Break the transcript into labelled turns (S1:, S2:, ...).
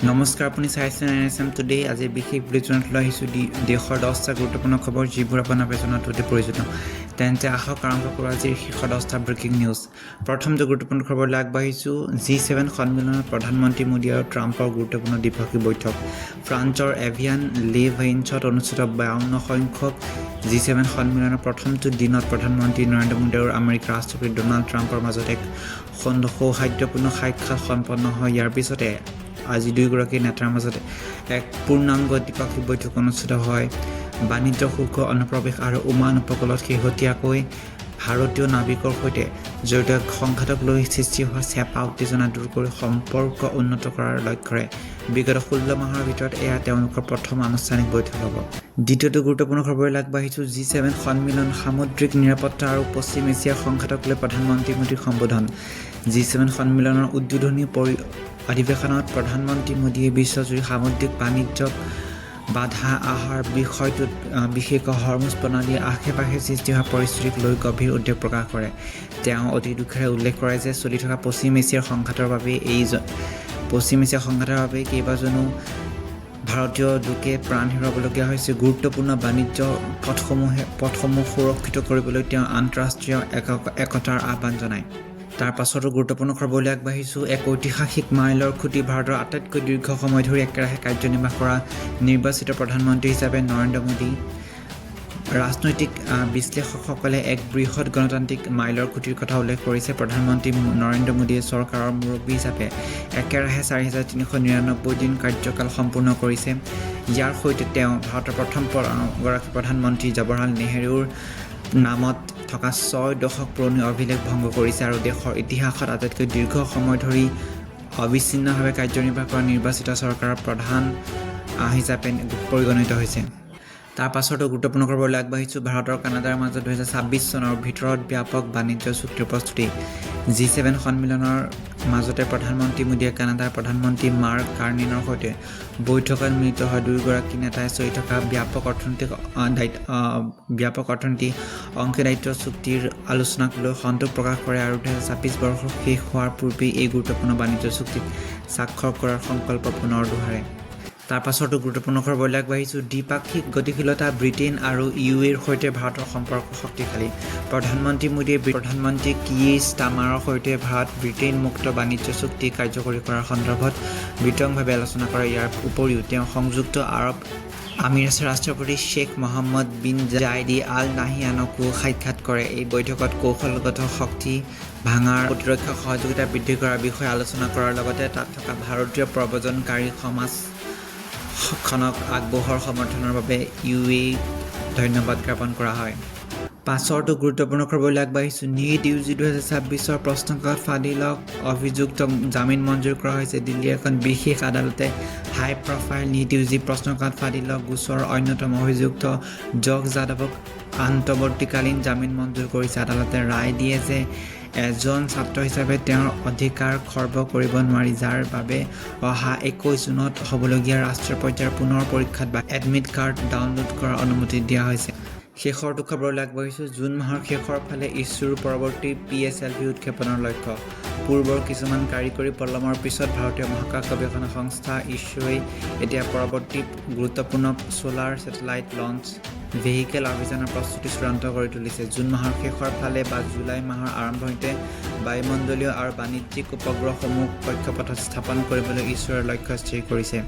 S1: নমস্কাৰ আপুনি চাইছে আছাম টুডে আজি বিশেষ বুলেটিনত লৈ আহিছোঁ দেশৰ 10টা গুৰুত্বপূৰ্ণ খবৰ যিবোৰ আপোনাৰ জনাত অতি প্ৰয়োজনীয় তেন্তে আহক আৰম্ভ কৰোঁ আজিৰ শীৰ্ষ 10টা ব্ৰেকিং নিউজ প্ৰথমটো গুৰুত্বপূৰ্ণ খবৰলৈ আগবাঢ়িছোঁ G7 সন্মিলনত প্ৰধানমন্ত্ৰী মোদী আৰু ট্ৰাম্পৰ গুৰুত্বপূৰ্ণ দ্বিপাক্ষিক বৈঠক ফ্ৰান্সৰ এভিয়ান লে ভেইন্সত অনুষ্ঠিত 52 সংখ্যক G7 সন্মিলনৰ প্ৰথমটো দিনত প্ৰধানমন্ত্ৰী নৰেন্দ্ৰ মোদী আৰু আমেৰিকাৰ ৰাষ্ট্ৰপতি ডোনাল্ড ট্ৰাম্পৰ মাজত এক সৌহাৰ্দ্যপূৰ্ণ সাক্ষাৎ সম্পন্ন হয় ইয়াৰ পিছতে আজি দুয়োগৰাকী নেতাৰ মাজত এক পূৰ্ণাংগ দ্বিপাক্ষিক বৈঠক অনুষ্ঠিত হয় বাণিজ্য শুল্ক অনুপ্ৰৱেশ আৰু ওমান উপকূলত শেহতীয়াকৈ ভাৰতীয় নাবিকৰ সৈতে জড়িত সংঘাতক লৈ সৃষ্টি হোৱা চেপা উত্তেজনা দূৰ কৰি সম্পৰ্ক উন্নত কৰাৰ লক্ষ্যৰে বিগত 16 মাহৰ ভিতৰত এয়া তেওঁলোকৰ প্ৰথম আনুষ্ঠানিক বৈঠক হ'ব দ্বিতীয়টো গুৰুত্বপূৰ্ণ খবৰলৈ আগবাঢ়িছোঁ G7 সন্মিলন সামুদ্ৰিক নিৰাপত্তা আৰু পশ্চিম এছিয়াৰ সংঘাতক লৈ প্ৰধানমন্ত্ৰী মোদীৰ সম্বোধন G7 সন্মিলনৰ উদ্বোধনী অধিৱেশনত প্ৰধানমন্ত্ৰী মোদীয়ে বিশ্বজুৰি সামুদ্ৰিক বাণিজ্যক বাধা অহাৰ বিষয়টোত বিশেষকৈ হৰমুজ প্ৰণালীৰ আশে-পাশে সৃষ্টি হোৱা পৰিস্থিতিক লৈ গভীৰ উদ্বেগ প্ৰকাশ কৰে তেওঁ অতি দুখেৰে উল্লেখ কৰে যে চলি থকা পশ্চিম এছিয়াৰ সংঘাতৰ বাবে কেইবাজনো ভাৰতীয় লোকে প্ৰাণ হেৰুৱাবলগীয়া হৈছে গুৰুত্বপূৰ্ণ বাণিজ্য পথসমূহ সুৰক্ষিত কৰিবলৈ তেওঁ আন্তঃৰাষ্ট্ৰীয় একতাৰ আহ্বান জনায় তাৰ পাছতো গুৰুত্বপূৰ্ণ খবৰলৈ আগবাঢ়িছোঁ এক ঐতিহাসিক মাইলৰ খুঁটি ভাৰতৰ আটাইতকৈ দীৰ্ঘ সময় ধৰি একেৰাহে কাৰ্যনিৰ্বাহ কৰা নিৰ্বাচিত প্ৰধানমন্ত্ৰী হিচাপে নৰেন্দ্ৰ মোদী ৰাজনৈতিক বিশ্লেষকসকলে এক বৃহৎ গণতান্ত্ৰিক মাইলৰ খুঁটিৰ কথা উল্লেখ কৰিছে প্ৰধানমন্ত্ৰী নৰেন্দ্ৰ মোদীয়ে চৰকাৰৰ মুৰব্বী হিচাপে একেৰাহে 4399 দিন কাৰ্যকাল সম্পূৰ্ণ কৰিছে ইয়াৰ সৈতে তেওঁ ভাৰতৰ প্ৰথম গৰাকী প্ৰধানমন্ত্ৰী জৱাহৰলাল নেহৰুৰ নামত থকা 6 দশক পুৰণি অভিলেখ ভংগ কৰিছে আৰু দেশৰ ইতিহাসত আটাইতকৈ দীৰ্ঘ সময় ধৰি অবিচ্ছিন্নভাৱে কাৰ্যনিৰ্বাহ কৰা নিৰ্বাচিত চৰকাৰৰ প্ৰধান হিচাপে পৰিগণিত হৈছে তাৰ পাছতো গুৰুত্বপূৰ্ণ খবৰলৈ আগবাঢ়িছোঁ ভাৰত আৰু কানাডাৰ মাজত 2026 চনৰ ভিতৰত ব্যাপক বাণিজ্য চুক্তিৰ প্ৰস্তুতি G7 সন্মিলনৰ মাজতে প্ৰধানমন্ত্ৰী মোদীয়ে কানাডাৰ প্ৰধানমন্ত্ৰী মাৰ্ক কাৰ্নিনৰ সৈতে বৈঠকত মিলিত হয় দুয়োগৰাকী নেতাই চলি থকা ব্যাপক অৰ্থনৈতিক অংশীদাৰিত্ব চুক্তিৰ আলোচনাক লৈ সন্তোষ প্ৰকাশ কৰে আৰু 2026 বৰ্ষ শেষ হোৱাৰ পূৰ্বেই এই গুৰুত্বপূৰ্ণ বাণিজ্য চুক্তিত স্বাক্ষৰ কৰাৰ সংকল্প পুনৰ দোহাৰে তাৰ পাছতো গুৰুত্বপূৰ্ণ খবৰলৈ আগবাঢ়িছোঁ দ্বিপাক্ষিক গতিশীলতা ব্ৰিটেইন আৰু UAEৰ সৈতে ভাৰতৰ সম্পৰ্ক শক্তিশালী প্ৰধানমন্ত্ৰী মোদীয়ে প্ৰধানমন্ত্ৰী কিয়েৰ ষ্টামাৰৰ সৈতে ভাৰত ব্ৰিটেইন মুক্ত বাণিজ্য চুক্তি কাৰ্যকৰী কৰাৰ সন্দৰ্ভত বিতংভাৱে আলোচনা কৰে ইয়াৰ উপৰিও তেওঁ সংযুক্ত আৰৱ আমিৰাটৰ ৰাষ্ট্ৰপতি শ্বেখ মহম্মদ বিন জায়েদ আল নাহিয়ানকো সাক্ষাৎ কৰে এই বৈঠকত কৌশলগত শক্তি ভাঙাৰ প্ৰতিৰক্ষা সহযোগিতা বৃদ্ধি কৰাৰ বিষয়ে আলোচনা কৰাৰ লগতে তাত থকা ভাৰতীয় প্ৰব্ৰজনকাৰী সমাজখনক আগবঢ়োৱাৰ সমৰ্থনৰ বাবে UAE ধন্যবাদ জ্ঞাপন কৰা হয় পাছৰটো গুৰুত্বপূৰ্ণ খবৰলৈ আগবাঢ়িছোঁ NEET UG 2026 প্ৰশ্নকাকত ফাদিলক অভিযুক্তক জামিন মঞ্জুৰ কৰা হৈছে দিল্লীৰ এখন বিশেষ আদালতে হাই প্ৰফাইল NEET UG প্ৰশ্নকাকত ফাদিলক গোচৰৰ অন্যতম অভিযুক্ত জগ যাদৱক আন্তৱৰ্তীকালীন জামিন মঞ্জুৰ কৰিছে আদালতে ৰায় দিয়ে যে এজন ছাত্ৰ হিচাপে তেওঁৰ অধিকাৰ খৰ্ব কৰিব নোৱাৰি যাৰ বাবে অহা 21 জুনত হ'বলগীয়া ৰাষ্ট্ৰীয় পৰ্যায়ৰ পুনৰ পৰীক্ষাত বা এডমিট কাৰ্ড ডাউনলোড কৰাৰ অনুমতি দিয়া হৈছে শেষৰটো খবৰলৈ আগবাঢ়িছোঁ জুন মাহৰ শেষৰ ফালে ইছৰোৰ পৰৱৰ্তী PSLV উৎক্ষেপণৰ লক্ষ্য পূৰ্বৰ কিছুমান কাৰিকৰী পলমৰ পিছত ভাৰতীয় মহাকাশ গৱেষণা সংস্থা ইছৰোৱে এতিয়া পৰৱৰ্তী গুৰুত্বপূৰ্ণ ছ'লাৰ ছেটেলাইট লঞ্চ ভেহিকেল অভিযানৰ প্ৰস্তুতি চূড়ান্ত কৰি তুলিছে জুন মাহৰ শেষৰ ফালে বা জুলাই মাহৰ আৰম্ভণিতে বায়ুমণ্ডলীয় আৰু বাণিজ্যিক উপগ্ৰহসমূহ কক্ষপথত স্থাপন কৰিবলৈ ইছৰোৰ লক্ষ্য স্থিৰ কৰিছে